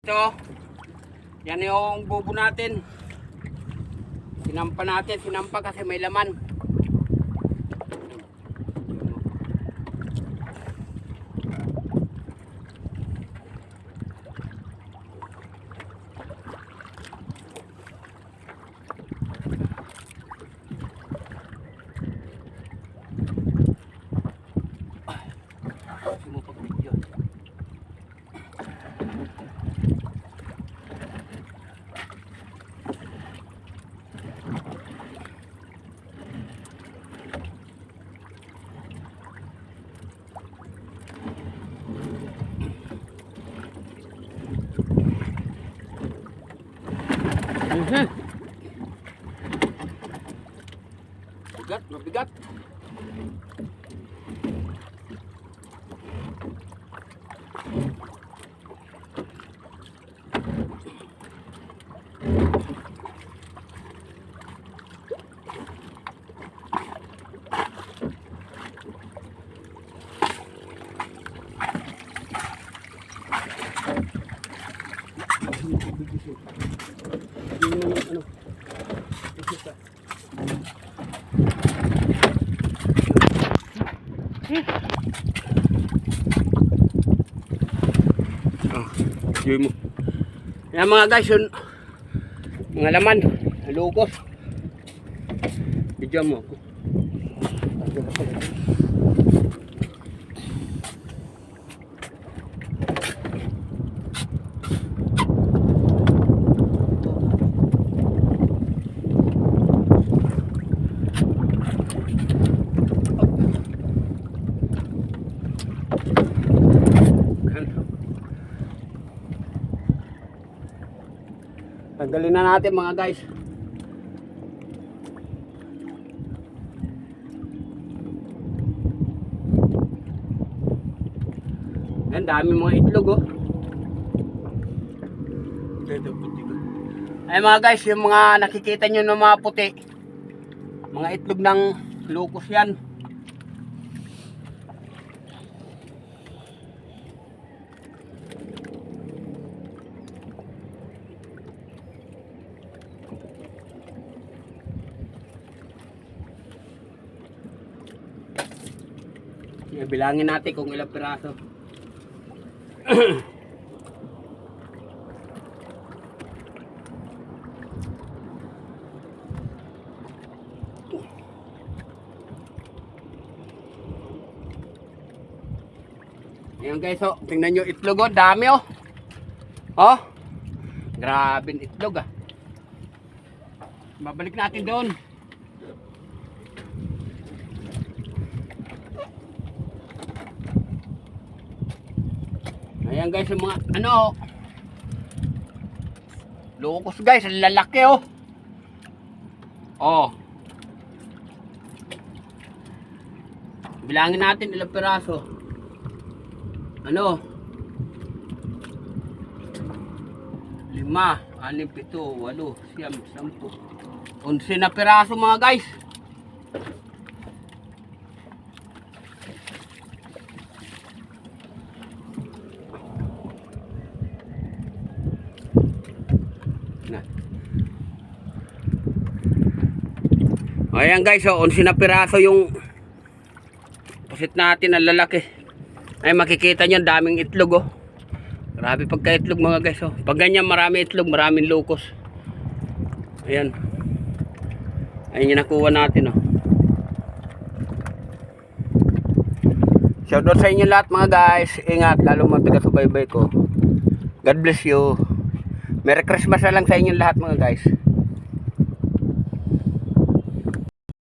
Ito, yan yung bubo natin. Sinampa kasi may laman. Mabigat. Yun mo. Yan mga guys, yun mga laman, lukos. Bidyan mo. Tanggalin na natin mga guys. Yan, dami mga itlog oh. Ay mga guys, yung mga nakikita nyo na mga puti, mga itlog ng locust yan. Bilangin natin kung ilang piraso. Ayan guys, oh, tingnan nyo itlog oh, dami oh. Oh, grabe itlog ah. Babalik natin doon. Ayan guys, yung mga ano locust guys, ang lalaki oh. Oh. Bilangin natin ilang piraso. Ano? 5, 6, 7, 8, 9, 10, 11 na piraso mga guys. Ayan guys, so 11 na piraso yung pusit natin, ang lalaki. Ay makikita nyo, daming itlog oh. Grabe pagka itlog mga guys oh. Pag ganyan marami itlog, maraming locust. Ayan. Ayan yung nakuha natin oh. Shoutout sa inyo lahat mga guys. Ingat, lalo mga taga-subaybay ko. God bless you. Merry Christmas na lang sa inyo lahat mga guys.